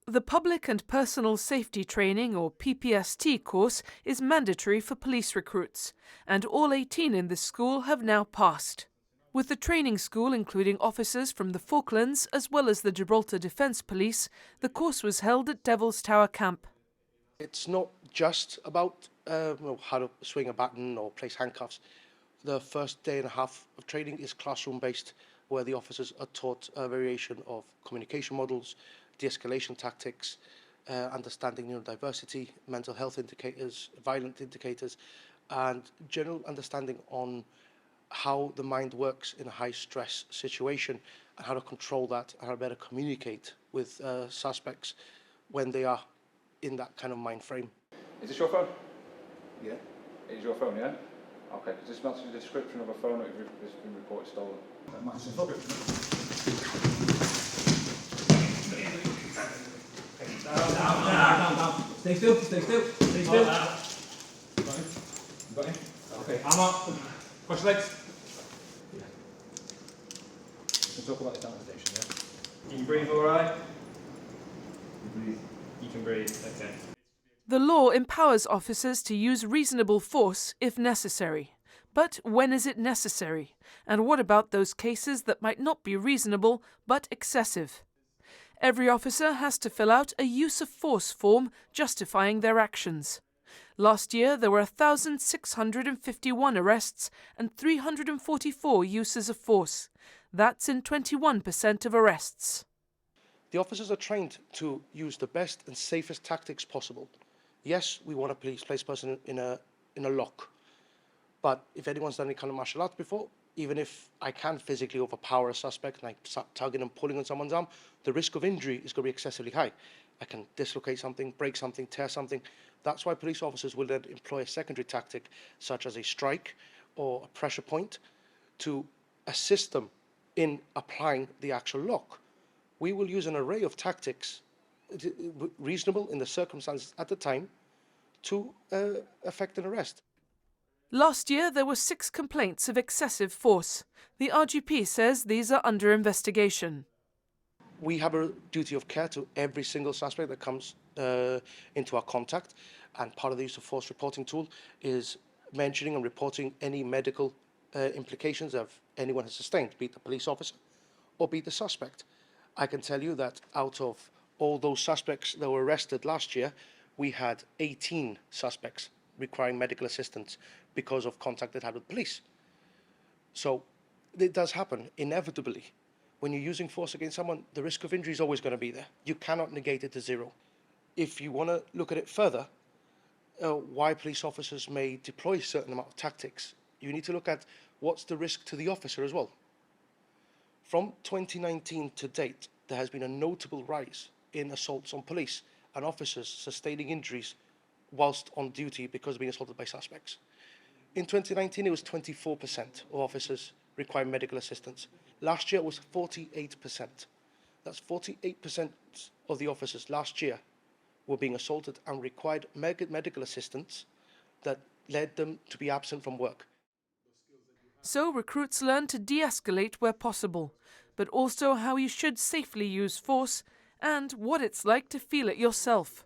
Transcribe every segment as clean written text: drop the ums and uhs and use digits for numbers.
The Public and Personal Safety Training, or PPST course, is mandatory for police recruits, and all 18 in this school have now passed. With the training school including officers from the Falklands as well as the Gibraltar Defence Police, the course was held at Devil's Tower Camp. It's not just about how to swing a baton or place handcuffs. The first day and a half of training is classroom-based, where the officers are taught a variation of communication models, de-escalation tactics, understanding neurodiversity, mental health indicators, violent indicators, and general understanding on how the mind works in a high-stress situation and how to control that and how to better communicate with suspects when they are in that kind of mind frame. Is this your phone? Yeah. It is your phone, yeah? Okay, does this match the description of a phone that has been reported stolen? That matches the description. Down. Stay still. Got him? Okay, arm up. Cross your legs. Yeah. We can talk about this conversation, yeah? Can you breathe all right? You breathe. You can breathe, okay. The law empowers officers to use reasonable force if necessary. But when is it necessary? And what about those cases that might not be reasonable but excessive? Every officer has to fill out a use of force form justifying their actions. Last year there were 1,651 arrests and 344 uses of force. That's in 21% of arrests. The officers are trained to use the best and safest tactics possible. Yes, we want a place person in a lock. But if anyone's done any kind of martial arts before, even if I can physically overpower a suspect and I start tugging and pulling on someone's arm, the risk of injury is going to be excessively high. I can dislocate something, break something, tear something. That's why police officers will then employ a secondary tactic, such as a strike or a pressure point, to assist them in applying the actual lock. We will use an array of tactics, reasonable in the circumstances at the time, to effect an arrest. Last year there were 6 complaints of excessive force. The RGP says these are under investigation. We have a duty of care to every single suspect that comes into our contact, and part of the use of force reporting tool is mentioning and reporting any medical implications of anyone has sustained, be it the police officer or be it the suspect. I can tell you that out of all those suspects that were arrested last year, we had 18 suspects requiring medical assistance because of contact they had with police. So it does happen, inevitably. When you're using force against someone, the risk of injury is always going to be there. You cannot negate it to zero. If you want to look at it further, why police officers may deploy a certain amount of tactics, you need to look at what's the risk to the officer as well. From 2019 to date, there has been a notable rise in assaults on police and officers sustaining injuries whilst on duty because of being assaulted by suspects. In 2019, it was 24% of officers requiring medical assistance. Last year, it was 48%. That's 48% of the officers last year were being assaulted and required medical assistance that led them to be absent from work. So recruits learn to de-escalate where possible, but also how you should safely use force and what it's like to feel it yourself.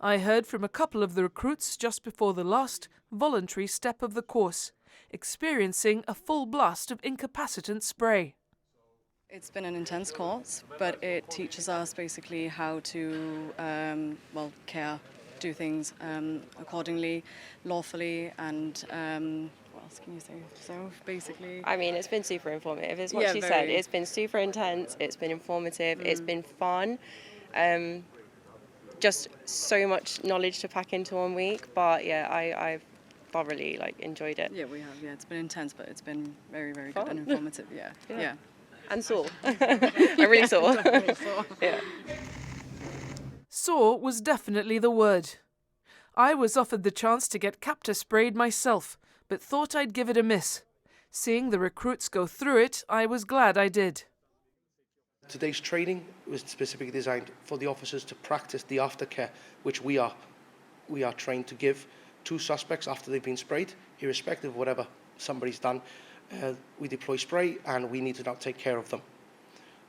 I heard from a couple of the recruits just before the last voluntary step of the course, experiencing a full blast of incapacitant spray. It's been an intense course, but it teaches us basically how to, do things accordingly, lawfully, and what else can you say? So basically, I mean, it's been super informative. It's what she said. It's been super intense. It's been informative. It's been fun. Just so much knowledge to pack into 1 week. But yeah, I've thoroughly enjoyed it. Yeah, we have. Yeah, it's been intense, but it's been very, very good and informative. Yeah. And sore. I really sore. Yeah. Sore was definitely the word. I was offered the chance to get captor sprayed myself, but thought I'd give it a miss. Seeing the recruits go through it, I was glad I did. Today's training was specifically designed for the officers to practice the aftercare, which we are trained to give to suspects after they've been sprayed, irrespective of whatever somebody's done. We deploy spray and we need to now take care of them.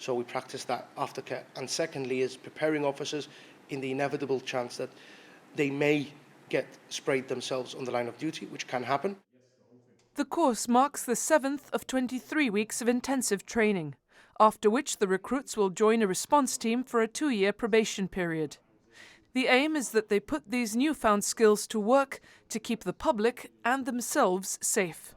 So we practice that aftercare. And secondly is preparing officers in the inevitable chance that they may get sprayed themselves on the line of duty, which can happen. The course marks the 7th of 23 weeks of intensive training, after which the recruits will join a response team for a 2-year probation period. The aim is that they put these newfound skills to work to keep the public and themselves safe.